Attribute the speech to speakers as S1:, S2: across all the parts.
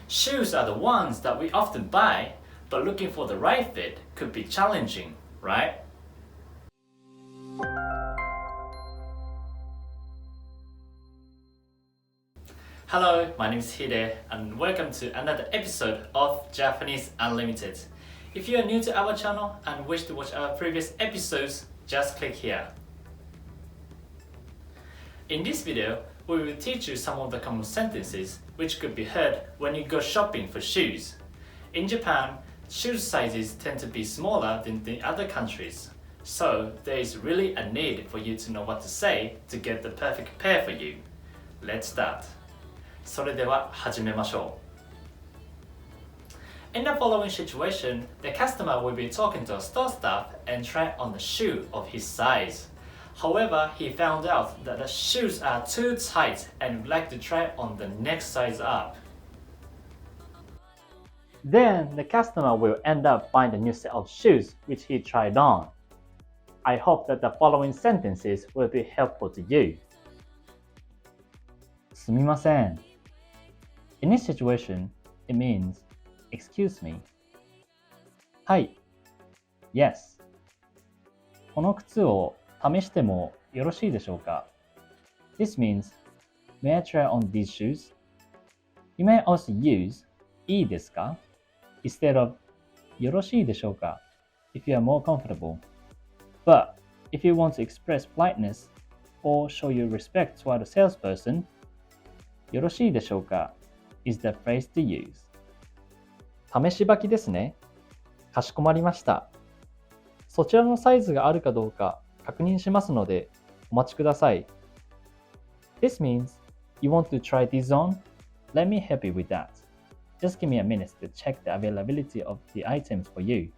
S1: Shoes are the ones that we often buy, but looking for the right fit could be challenging, right? Hello, my name is Hide and welcome to another episode of Japanese Unlimited. If you are new to our channel and wish to watch our previous episodes, just click here. In this video, we will teach you some of the common sentences which could be heard when you go shopping for shoes. In Japan, shoe sizes tend to be smaller than the other countries, so there is really a need for you to know what to say to get the perfect pair for you. Let's start. それでは始めましょう。In the following situation, the customer will be talking to a store staff and try on the shoe of his size. However, he found out that the shoes are too tight and would like to try on the next size up. Then the customer will end up buying a new set of shoes which he tried on. I hope that the following sentences will be helpful to you. すみません。In this situation, it means, excuse me. はい。Yes. この靴を試してもよろしいでしょうか This means, may I try on these shoes? You may also use いいですか instead of よろしいでしょうか if you are more comfortable. But if you want to express politeness or show your respect toward a salesperson, よろしいでしょうか is the phrase to use. 試し履きですね。かしこまりました。そちらのサイズがあるかどうか確認しますのでお待ちください。This means, you want to try these on? Let me help you with that. Just give me a minute to check the availability of the items for you.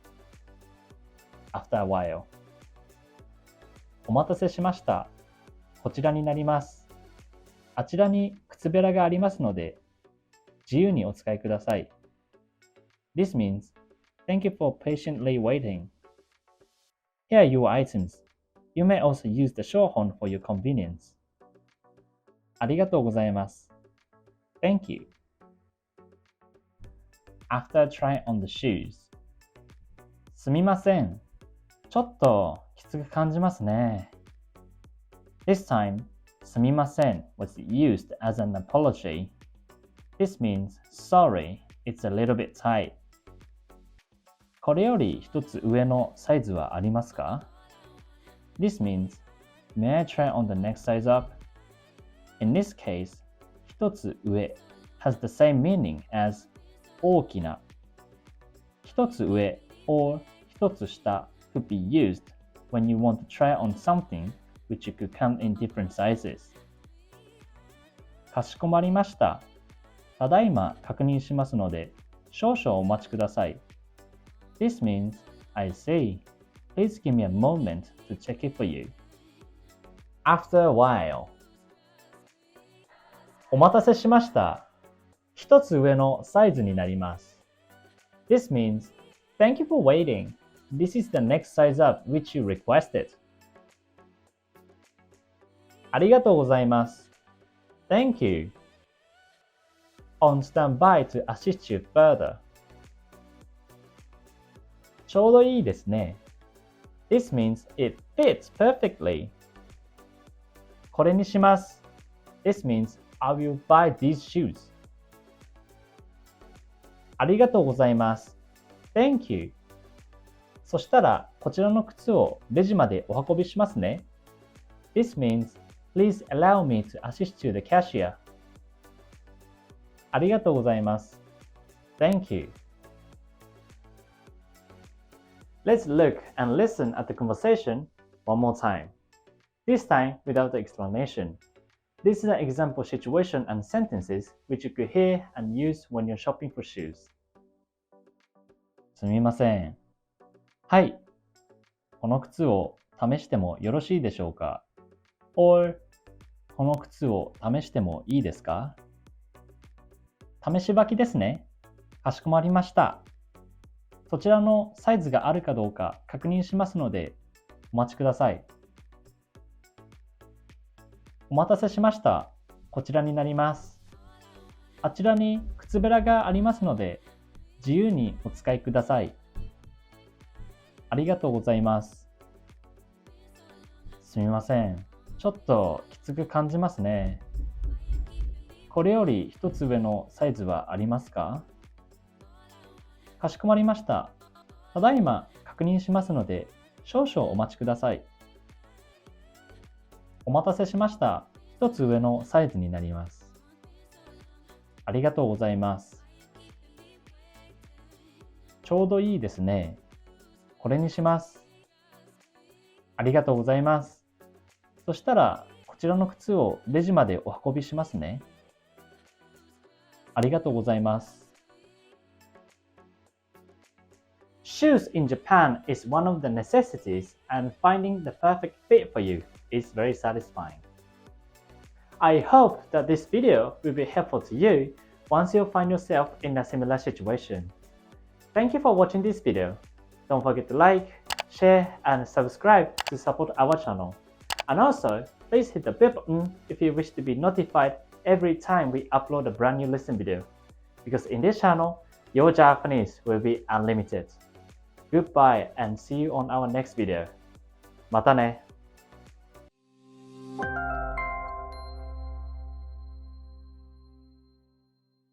S1: After a while. お待たせしました。こちらになります。あちらに靴べらがありますので自由にお使いください。This means, thank you for patiently waiting. Here are your items. You may also use the shohon for your convenience. ありがとうございます。Thank you. After trying on the shoes. すみません。ちょっときつく感じますね。This time, すみません was used as an apology. This means, sorry, it's a little bit tight. これより一つ上のサイズはありますか This means, may I try on the next size up? In this case, 一つ上 has the same meaning as 大きな。一つ上 or 一つ下 could be used when you want to try on something which could come in different sizes. かしこまりました。ただいま確認しますので少々お待ちください。This means, I see. Please give me a moment to check it for you. After a while. お待たせしました。一つ上のサイズになります。This means, thank you for waiting. This is the next size up which you requested. ありがとうございます。Thank you. On standby to assist you further. ちょうどいいですね。This means it fits perfectly. これにします。This means I will buy these shoes. ありがとうございます。Thank you. そしたらこちらの靴をレジまでお運びしますね。This means please allow me to assist you the cashier. ありがとうございます。Thank you. Let's look and listen at the conversation one more time. This time without the explanation. This is an example situation and sentences which you could hear and use when you're shopping for shoes. すみません。はい。この靴を試してもよろしいでしょうか ?or この靴を試してもいいですか試し履きですね。かしこまりました。そちらのサイズがあるかどうか確認しますのでお待ちください。お待たせしました。こちらになります。あちらに靴靴べらがありますので、自由にお使いください。ありがとうございます。すみません。ちょっときつく感じますね。これより一つ上のサイズはありますか？かしこまりました。ただいま確認しますので、少々お待ちください。お待たせしました。一つ上のサイズになります。ありがとうございます。ちょうどいいですね。これにします。ありがとうございます。そしたら、こちらの靴をレジまでお運びしますね。ありがとうございます。Shoes in Japan is one of the necessities, and finding the perfect fit for you is very satisfying. I hope that this video will be helpful to you once you find yourself in a similar situation. Thank you for watching this video. Don't forget to like, share, and subscribe to support our channel. And also, please hit the bell button if you wish to be notified every time we upload a brand new lesson video. Because in this channel, your Japanese will be unlimited. Goodbye and see you on our next video. またね。